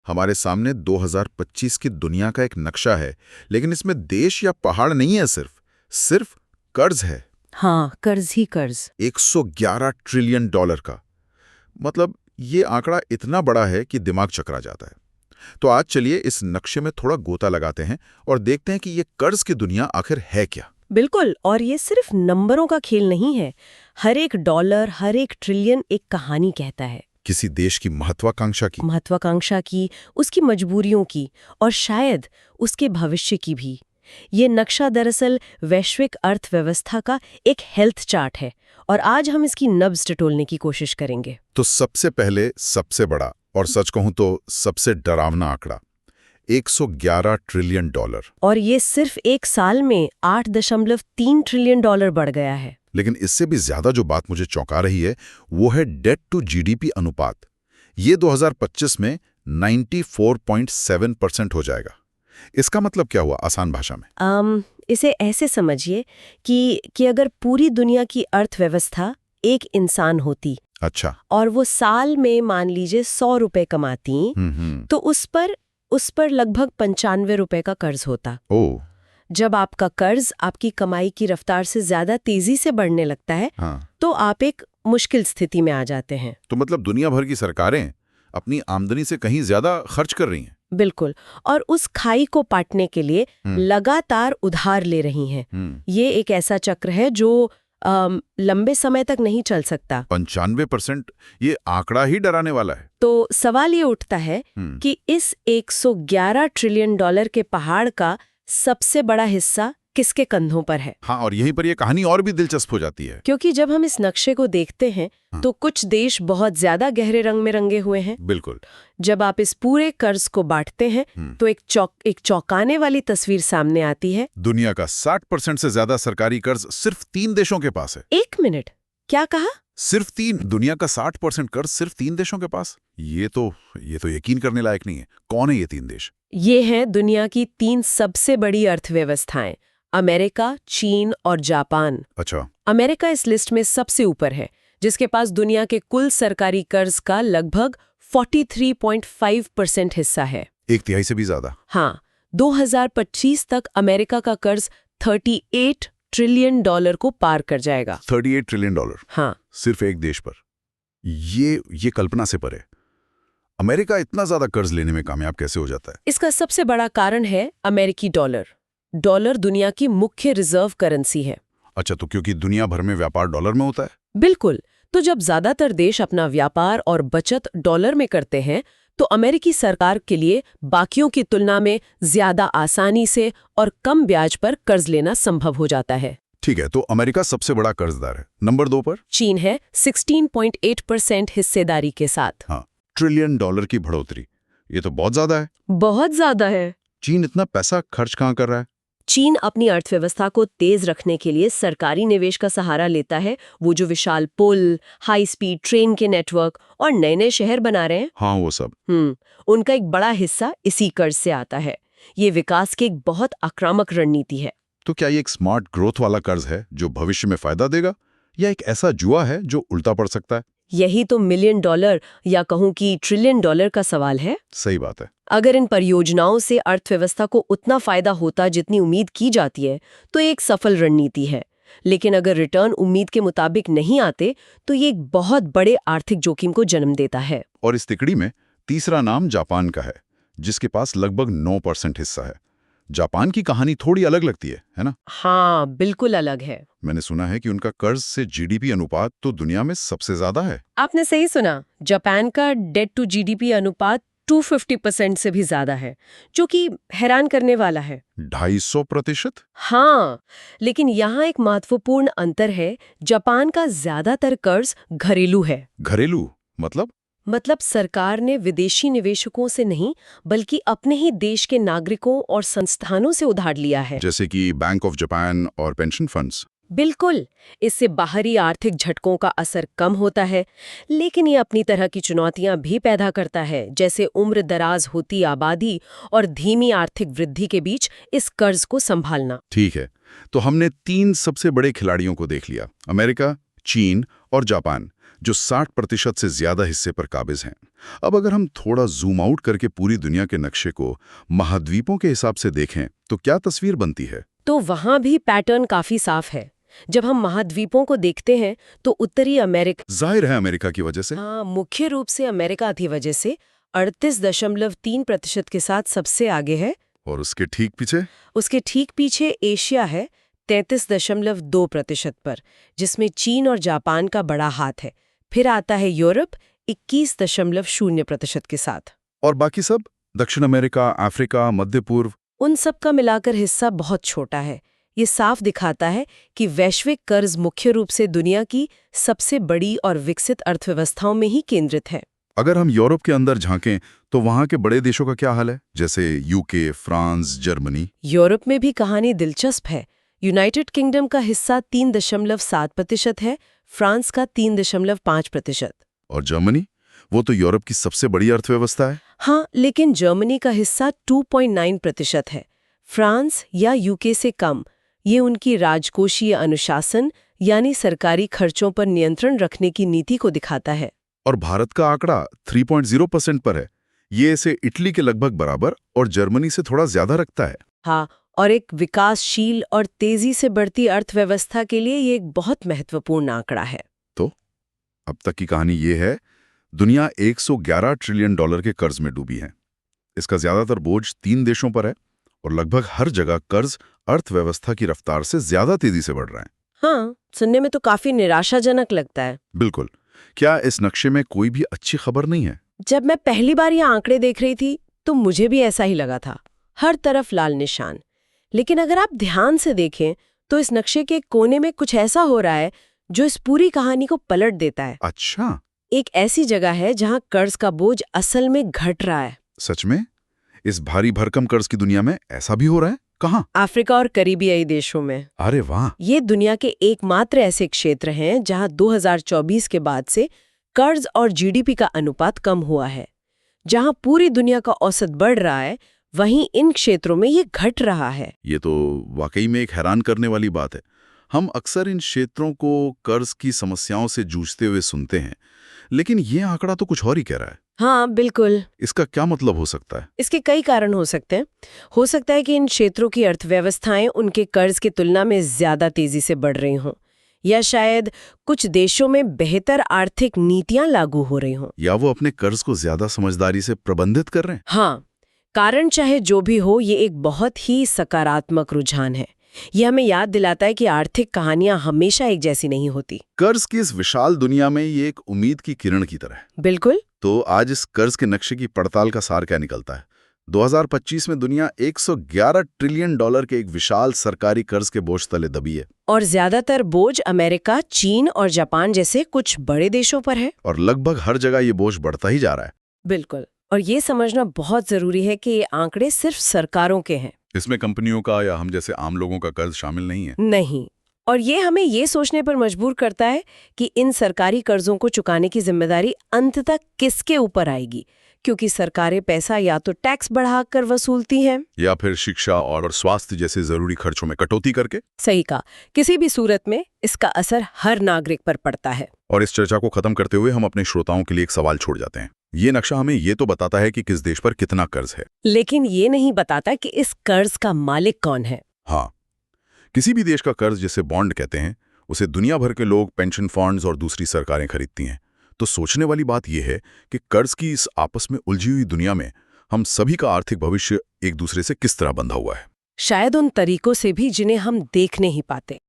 हमारे सामने 2025 की दुनिया का एक नक्शा है, लेकिन इसमें देश या पहाड़ नहीं है, सिर्फ कर्ज है। हाँ, कर्ज ही कर्ज। 111 ट्रिलियन डॉलर का। मतलब ये आंकड़ा इतना बड़ा है कि दिमाग चकरा जाता है। तो आज चलिए इस नक्शे में थोड़ा गोता लगाते हैं और देखते हैं कि ये कर्ज की दुनिया आखिर है क्या। बिल्कुल, और ये सिर्फ नंबरों का खेल नहीं है। हर एक डॉलर, हर एक ट्रिलियन एक कहानी कहता है। किसी देश की महत्वाकांक्षा की, उसकी मजबूरियों की और शायद उसके भविष्य की भी। ये नक्शा दरअसल वैश्विक अर्थव्यवस्था का एक हेल्थ चार्ट है और आज हम इसकी नब्ज टटोलने की कोशिश करेंगे। तो सबसे पहले सबसे बड़ा और सच कहूं तो सबसे डरावना आंकड़ा 111 ट्रिलियन डॉलर। और ये सिर्फ एक साल में 8.3 ट्रिलियन डॉलर बढ़ गया है। लेकिन इससे भी ज्यादा जो बात मुझे चौंका रही है वो है डेट टू जीडीपी अनुपात। ये 2025 में 94.7% हो जाएगा। इसका मतलब क्या हुआ आसान भाषा में? इसे ऐसे समझिए कि अगर पूरी दुनिया की अर्थव्यवस्था एक इंसान होती, अच्छा, और वो साल में मान लीजिए 100 रुपए कमाती, तो उस पर लगभग 95 रुपए का कर्ज होता। ओह, जब आपका कर्ज आपकी कमाई की रफ्तार से ज्यादा तेजी से बढ़ने लगता है, हाँ। तो आप एक मुश्किल स्थिति में आ जाते हैं। तो मतलब दुनिया भर की सरकारें अपनी आमदनी से कहीं ज्यादा खर्च कर रही हैं। बिल्कुल, और उस खाई को पाटने के लिए लगातार उधार ले रही हैं। ये एक ऐसा चक्र है जो लंबे समय तक नहीं चल सकता। 95%, ये आंकड़ा ही डराने वाला है। तो सवाल ये उठता है कि इस 111 ट्रिलियन डॉलर के पहाड़ का सबसे बड़ा हिस्सा किसके कंधों पर है। हाँ, और यहीं पर ये कहानी और भी दिलचस्प हो जाती है। क्योंकि जब हम इस नक्शे को देखते हैं तो कुछ देश बहुत ज्यादा गहरे रंग में रंगे हुए हैं। बिल्कुल। जब आप इस पूरे कर्ज को बांटते हैं तो एक चौंकाने वाली तस्वीर सामने आती है। दुनिया का 60% से ज्यादा सरकारी कर्ज सिर्फ 3 देशों के पास है। एक मिनट, क्या कहा? सिर्फ 3? दुनिया का 60% कर्ज सिर्फ 3 देशों के पास? ये तो यकीन करने लायक नहीं है। कौन है ये 3 देश? ये हैं दुनिया की 3 सबसे बड़ी अर्थव्यवस्थाएं, अमेरिका, चीन और जापान। अच्छा। अमेरिका इस लिस्ट में सबसे ऊपर है, जिसके पास दुनिया के कुल सरकारी कर्ज का लगभग 43.5% हिस्सा है। एक तिहाई से भी ज्यादा। हाँ, 2025 तक अमेरिका का कर्ज 38 ट्रिलियन डॉलर को पार कर जाएगा। 38 ट्रिलियन डॉलर? हाँ, सिर्फ एक देश पर। ये कल्पना से परे। अमेरिका इतना ज्यादा कर्ज लेने में कामयाब कैसे हो जाता है? इसका सबसे बड़ा कारण है अमेरिकी डॉलर। डॉलर दुनिया की मुख्य रिजर्व करेंसी है। अच्छा, तो क्योंकि दुनिया भर में व्यापार डॉलर में होता है? बिल्कुल। तो जब ज्यादातर देश अपना व्यापार और बचत डॉलर में करते हैं, तो अमेरिकी सरकार के लिए बाकियों की तुलना में ज्यादा आसानी से और कम ब्याज पर कर्ज लेना संभव हो जाता है। ठीक है, तो अमेरिका सबसे बड़ा कर्जदार है। नंबर 2 पर चीन है 16.8% हिस्सेदारी के साथ। हाँ, ट्रिलियन डॉलर की बढ़ोतरी, ये तो बहुत ज्यादा है। बहुत ज्यादा है। चीन इतना पैसा खर्च कहाँ कर रहा है? चीन अपनी अर्थव्यवस्था को तेज रखने के लिए सरकारी निवेश का सहारा लेता है। वो जो विशाल पुल, हाई स्पीड ट्रेन के नेटवर्क और नए नए शहर बना रहे हैं, हाँ, वो सब। उनका एक बड़ा हिस्सा इसी कर्ज से आता है। ये विकास की एक बहुत आक्रामक रणनीति है। तो क्या ये एक स्मार्ट ग्रोथ वाला कर्ज है जो भविष्य में फायदा देगा, या एक ऐसा जुआ है जो उल्टा पड़ सकता है? यही तो मिलियन डॉलर या कहूं कि ट्रिलियन डॉलर का सवाल है। सही बात है। अगर इन परियोजनाओं से अर्थव्यवस्था को उतना फायदा होता जितनी उम्मीद की जाती है, तो ये एक सफल रणनीति है। लेकिन अगर रिटर्न उम्मीद के मुताबिक नहीं आते, तो ये एक बहुत बड़े आर्थिक जोखिम को जन्म देता है। और इस तिकड़ी में तीसरा नाम जापान का है, जिसके पास लगभग 9% हिस्सा है। जापान की कहानी थोड़ी अलग लगती है ना? हाँ, बिल्कुल अलग है। मैंने सुना है कि उनका कर्ज से जीडीपी अनुपात तो दुनिया में सबसे ज्यादा है। आपने सही सुना, जापान का डेट टू जीडीपी अनुपात 250% से भी ज्यादा है, जो कि हैरान करने वाला है। 250%? हाँ, लेकिन यहाँ एक महत्वपूर्ण अंतर है। जापान का ज्यादातर कर्ज घरेलू है। घरेलू मतलब सरकार ने विदेशी निवेशकों से नहीं, बल्कि अपने ही देश के नागरिकों और संस्थानों से उधार लिया है। जैसे कि बैंक ऑफ जापान और पेंशन फंड्स। बिल्कुल। इससे बाहरी आर्थिक झटकों का असर कम होता है, लेकिन ये अपनी तरह की चुनौतियां भी पैदा करता है, जैसे उम्र दराज होती आबादी और धीमी आर्थिक वृद्धि के बीच इस कर्ज को संभालना। ठीक है, तो हमने 3 सबसे बड़े खिलाड़ियों को देख लिया, अमेरिका, चीन और जापान, जो 60% से ज्यादा हिस्से पर काबिज हैं। अब अगर हम थोड़ा जूम आउट करके पूरी दुनिया के नक्शे को महाद्वीपों के हिसाब से देखें तो क्या तस्वीर बनती है? तो वहां भी पैटर्न काफी साफ है। जब हम महाद्वीपों को देखते हैं तो उत्तरी अमेरिका, जाहिर है अमेरिका की वजह से। हाँ, मुख्य रूप से अमेरिका की वजह से 38.3% के साथ सबसे आगे है। और उसके ठीक पीछे? उसके ठीक पीछे एशिया है 33.2% पर, जिसमें चीन और जापान का बड़ा हाथ है। फिर आता है यूरोप 21.0% के साथ। और बाकी सब? दक्षिण अमेरिका, अफ्रीका, मध्य पूर्व? उन सब का मिलाकर हिस्सा बहुत छोटा है। ये साफ दिखाता है कि वैश्विक कर्ज मुख्य रूप से दुनिया की सबसे बड़ी और विकसित अर्थव्यवस्थाओं में ही केंद्रित है। अगर हम यूरोप के अंदर झांकें तो वहां के बड़े देशों का क्या हाल है, जैसे यूके, फ्रांस, जर्मनी? यूरोप में भी कहानी दिलचस्प है। यूनाइटेड किंगडम का हिस्सा 3.7% है, फ्रांस का 3.5%। और जर्मनी? वो तो यूरोप की सबसे बड़ी अर्थव्यवस्था है। हाँ, लेकिन जर्मनी का हिस्सा 2.9% है, फ्रांस या यूके से कम। ये उनकी राजकोषीय अनुशासन यानी सरकारी खर्चों पर नियंत्रण रखने की नीति को दिखाता है। और भारत का आंकड़ा 3.0% पर है। ये इसे इटली के लगभग बराबर और जर्मनी से थोड़ा ज्यादा रखता है। हाँ, और एक विकासशील और तेजी से बढ़ती अर्थव्यवस्था के लिए ये एक बहुत महत्वपूर्ण आंकड़ा है। तो अब तक की कहानी ये है, दुनिया $111 ट्रिलियन के कर्ज में डूबी है। इसका ज्यादातर बोझ 3 देशों पर है और लगभग हर जगह कर्ज अर्थव्यवस्था की रफ्तार से ज्यादा तेजी से बढ़ रहा है। हाँ, सुनने में तो काफी निराशाजनक लगता है। बिल्कुल। क्या इस नक्शे में कोई भी अच्छी खबर नहीं है? जब मैं पहली बार ये आंकड़े देख रही थी तो मुझे भी ऐसा ही लगा था, हर तरफ लाल निशान। लेकिन अगर आप ध्यान से देखें तो इस नक्शे के कोने में कुछ ऐसा हो रहा है जो इस पूरी कहानी को पलट देता है। अच्छा, एक ऐसी जगह है जहां कर्ज का बोझ असल में घट रहा है। सच में? इस भारी भरकम कर्ज की दुनिया में ऐसा भी हो रहा है? कहाँ? अफ्रीका और करीबियाई देशों में। अरे वाह! ये दुनिया के एकमात्र ऐसे क्षेत्र हैं जहां 2024 के बाद से कर्ज और जीडीपी का अनुपात कम हुआ है। जहां पूरी दुनिया का औसत बढ़ रहा है, वहीं इन क्षेत्रों में ये घट रहा है। ये तो वाकई में एक हैरान करने वाली बात है। हम अक्सर इन क्षेत्रों को कर्ज की समस्याओं से जूझते हुए सुनते हैं, लेकिन ये आंकड़ा तो कुछ और ही कह रहा है। हाँ, बिल्कुल। इसका क्या मतलब हो सकता है? इसके कई कारण हो सकते हैं। हो सकता है कि इन क्षेत्रों की अर्थव्यवस्थाएं उनके कर्ज की तुलना में ज्यादा तेजी से बढ़ रही हों, या शायद कुछ देशों में बेहतर आर्थिक नीतियां लागू हो रही हों। या वो अपने कर्ज को ज्यादा समझदारी से प्रबंधित कर रहे हैं। हाँ, कारण चाहे जो भी हो, ये एक बहुत ही सकारात्मक रुझान है। ये हमें याद दिलाता है कि आर्थिक कहानियां हमेशा एक जैसी नहीं होती। कर्ज की इस विशाल दुनिया में ये एक उम्मीद की किरण की तरह है। बिल्कुल। तो आज इस कर्ज के नक्शे की पड़ताल का सार क्या निकलता है? 2025 में दुनिया $111 ट्रिलियन के एक विशाल सरकारी कर्ज के बोझ तले दबी है। और ज्यादातर बोझ अमेरिका, चीन और जापान जैसे कुछ बड़े देशों पर है। और लगभग हर जगह ये बोझ बढ़ता ही जा रहा है। बिल्कुल। और ये समझना बहुत जरूरी है कि ये आंकड़े सिर्फ सरकारों के हैं। इसमें कंपनियों का या हम जैसे आम लोगों का कर्ज शामिल नहीं है। नहीं। और ये हमें ये सोचने पर मजबूर करता है कि इन सरकारी कर्जों को चुकाने की जिम्मेदारी अंततः किसके ऊपर आएगी, क्योंकि सरकारें पैसा या तो टैक्स बढ़ाकर वसूलती हैं, या फिर शिक्षा और स्वास्थ्य जैसे जरूरी खर्चों में कटौती करके। सही कहा। किसी भी सूरत में इसका असर हर नागरिक पर पड़ता है। और इस चर्चा को खत्म करते हुए हम अपने श्रोताओं के लिए एक सवाल छोड़ जाते हैं। ये नक्शा हमें ये तो बताता है कि किस देश पर कितना कर्ज है, लेकिन ये नहीं बताता कि इस कर्ज का मालिक कौन है। हाँ, किसी भी देश का कर्ज, जिसे बॉन्ड कहते हैं, उसे दुनिया भर के लोग, पेंशन फंड्स और दूसरी सरकारें खरीदती हैं। तो सोचने वाली बात यह है कि कर्ज की इस आपस में उलझी हुई दुनिया में हम सभी का आर्थिक भविष्य एक दूसरे से किस तरह बंधा हुआ है। शायद उन तरीकों से भी जिन्हें हम देख नहीं पाते।